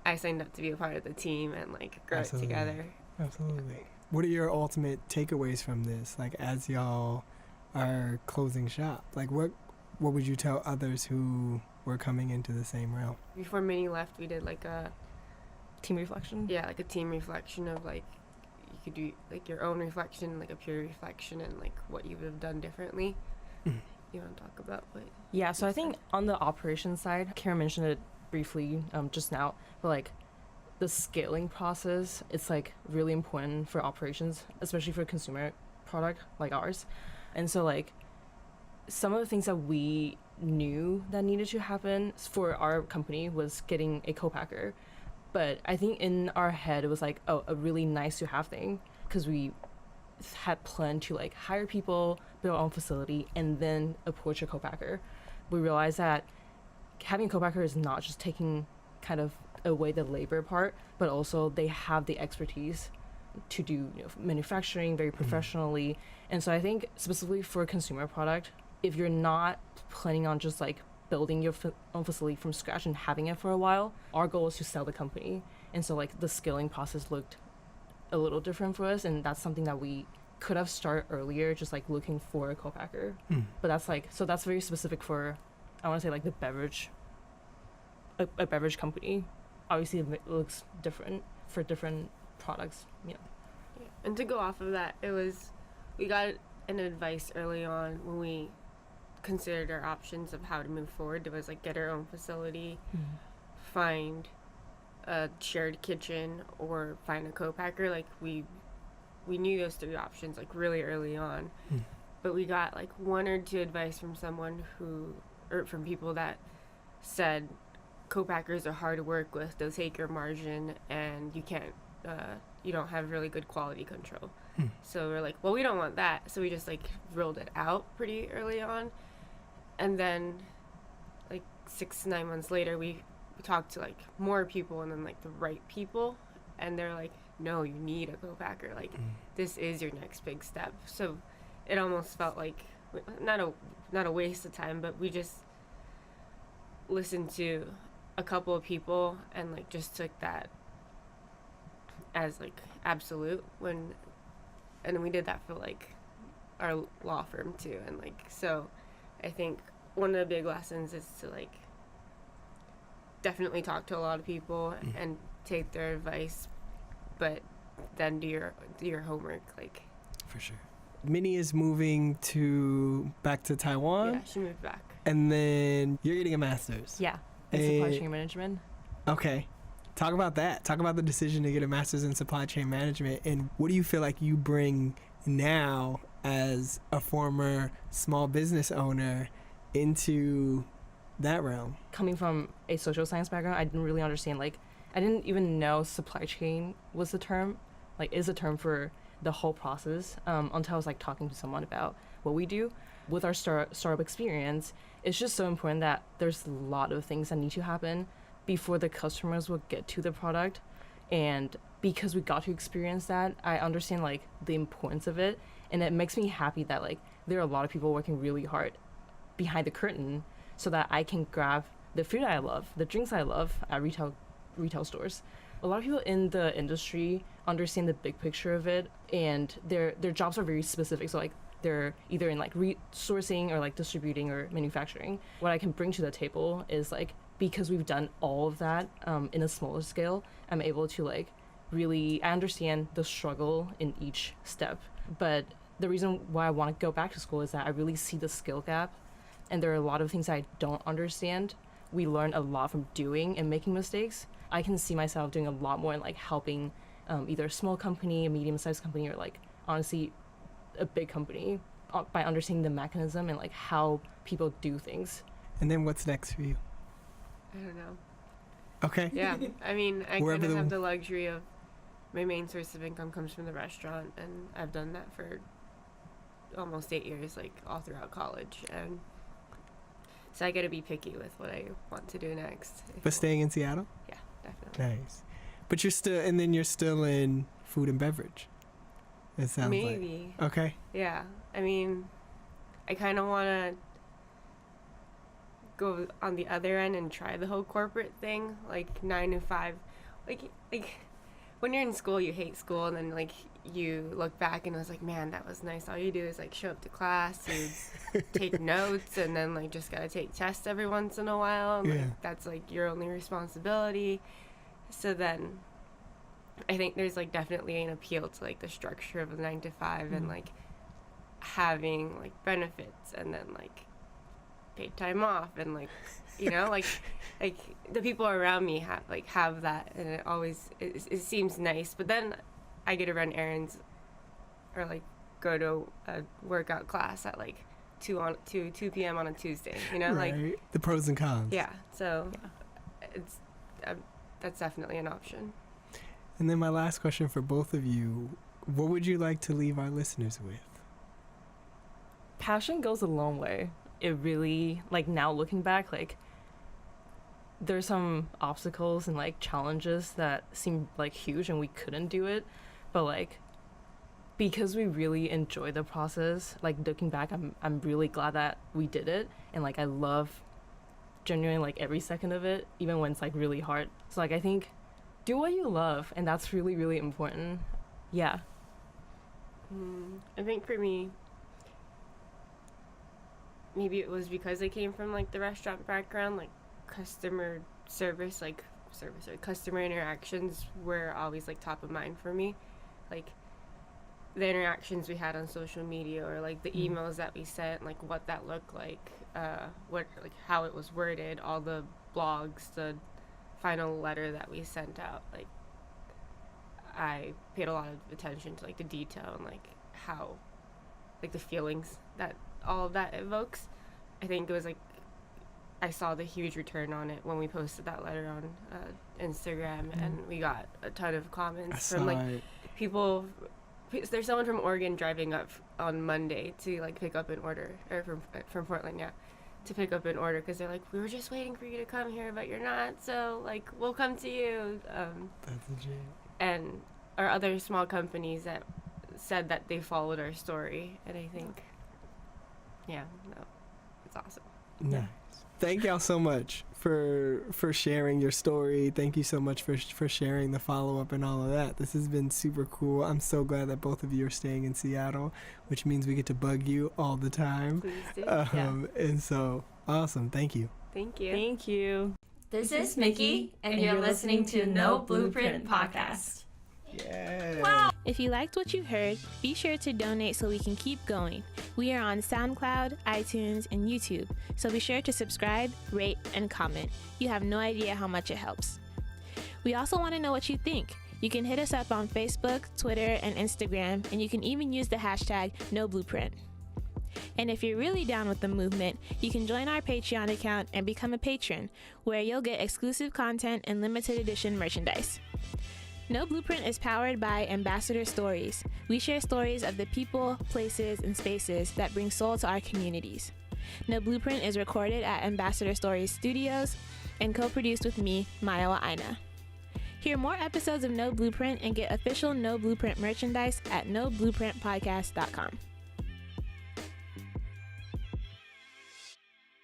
I signed up to be a part of the team and like grow Absolutely. it together. Absolutely. What are your ultimate takeaways from this? Like as y'all are closing shop, like what would you tell others who were coming into the same realm? Before Minnie left, we did like a Team reflection. yeah, like a team reflection of like you could do like your own reflection, like a peer reflection, and like what you would have done differently. You want to talk about what? Yeah, so I think on the operations side, Karen mentioned it briefly just now, but like the scaling process, it's like really important for operations, especially for a consumer product like ours. And so like some of the things that we knew that needed to happen for our company was getting a co-packer. But I think in our head, it was like, oh, a really nice to have thing, because we had planned to like hire people, build our own facility, and then approach a co-packer. We realized that having a co-packer is not just taking kind of away the labor part, but also they have the expertise to do manufacturing very professionally. And so I think specifically for a consumer product, if you're not planning on just like building your own facility from scratch and having it for a while, our goal is to sell the company. And so like the scaling process looked a little different for us, and that's something that we could have started earlier, just like looking for a co-packer. But that's like, so that's very specific for, I want to say like the beverage, a beverage company. Obviously it looks different for different products, And to go off of that, we got an advice early on when we considered our options of how to move forward. It was like get our own facility, find a shared kitchen, or find a co-packer. Like we knew those 3 options like really early on. But we got like 1 or 2 advice from from people that said co-packers are hard to work with, they'll take your margin, and you don't have really good quality control. So we're like, well, we don't want that. So we just like ruled it out pretty early on. And then like 6 to 9 months later, we talked to like more people, and then like the right people, and they're like, no, you need a co-packer. Like this is your next big step. So it almost felt like not a waste of time, but we just listened to a couple of people and like just took that as like absolute and we did that for like our law firm too. And like, so I think one of the big lessons is to like definitely talk to a lot of people and take their advice, but then do your homework, like. For sure. Minnie is moving back to Taiwan. Yeah, she moved back. And then you're getting a master's. Yeah, in supply chain management. Okay. Talk about that. Talk about the decision to get a master's in supply chain management, and what do you feel like you bring now as a former small business owner into that realm? Coming from a social science background, I didn't really understand, like, I didn't even know supply chain was the term, like, is a term for the whole process, until I was, like, talking to someone about what we do. With our startup experience, it's just so important that there's a lot of things that need to happen before the customers will get to the product. And because we got to experience that, I understand, like, the importance of it. And it makes me happy that, like, there are a lot of people working really hard behind the curtain so that I can grab the food I love, the drinks I love at retail stores. A lot of people in the industry understand the big picture of it, and their jobs are very specific. So, like, they're either in, like, sourcing or, like, distributing or manufacturing. What I can bring to the table is, like, because we've done all of that in a smaller scale, I'm able to, like, really, I understand the struggle in each step. But the reason why I want to go back to school is that I really see the skill gap, and there are a lot of things I don't understand. We learn a lot from doing and making mistakes. I can see myself doing a lot more in, like, helping either a small company, a medium-sized company, or, like, honestly, a big company by understanding the mechanism and, like, how people do things. And then what's next for you? I don't know. Okay. Yeah, I mean, I kind of have the luxury of my main source of income comes from the restaurant, and I've done that for almost 8 years, like, all throughout college. And so I got to be picky with what I want to do next. But staying in Seattle? Yeah, definitely. Nice. But you're still in food and beverage. It sounds Maybe. like. Okay. Yeah. I mean, I kind of want to go on the other end and try the whole corporate thing, like 9 to 5. Like when you're in school, you hate school, and then, like, you look back and it was like, man, that was nice. All you do is, like, show up to class, you take notes, and then, like, just gotta take tests every once in a while. And, like, that's, like, your only responsibility. So then I think there's, like, definitely an appeal to, like, the structure of a 9 to 5 and, like, having, like, benefits, and then, like, paid time off, and, like, you know, like the people around me have that, and it seems nice. But then I get to run errands or, like, go to a workout class at, like, 2 p.m. on a Tuesday, you know, right. like the pros and cons. Yeah, so it's that's definitely an option. And then my last question for both of you, what would you like to leave our listeners with? Passion goes a long way. It really, like, now looking back, like, there's some obstacles and, like, challenges that seem, like, huge and we couldn't do it, but, like, because we really enjoy the process, like, looking back, I'm really glad that we did it, and, like, I love genuinely, like, every second of it, even when it's, like, really hard. So, like, I think do what you love, and that's really, really important. Yeah. I think for me, maybe it was because I came from, like, the restaurant background, like, customer interactions were always, like, top of mind for me. Like, the interactions we had on social media, or like the emails that we sent, like what that looked like, how it was worded, all the blogs, the final letter that we sent out. Like, I paid a lot of attention to like the detail and like how, like the feelings that all of that evokes. I think it was like I saw the huge return on it when we posted that letter on Instagram, and we got a ton of comments from like people. There's someone from Oregon driving up on Monday to like pick up an order, or from Portland, to pick up an order, because they're like, we were just waiting for you to come here, but you're not, so like we'll come to you. That's legit. And our other small companies that said that they followed our story, and I think, it's awesome. Nice. Thank y'all so much for sharing your story. Thank you so much for sharing the follow-up and all of that. This has been super cool. I'm so glad that both of you are staying in Seattle, which means we get to bug you all the time. Please do. And so, awesome. Thank you. Thank you. Thank you. This is Mikki, and you're listening to No Blueprint Podcast. Yeah. Wow. If you liked what you heard, be sure to donate so we can keep going. We are on SoundCloud, iTunes, and YouTube, so be sure to subscribe, rate, and comment. You have no idea how much it helps. We also want to know what you think. You can hit us up on Facebook, Twitter, and Instagram, and you can even use the hashtag #NoBlueprint. And if you're really down with the movement, you can join our Patreon account and become a patron, where you'll get exclusive content and limited edition merchandise. No Blueprint is powered by Ambassador Stories. We share stories of the people, places, and spaces that bring soul to our communities. No Blueprint is recorded at Ambassador Stories Studios and co-produced with me, Maya Aina. Hear more episodes of No Blueprint and get official No Blueprint merchandise at noblueprintpodcast.com.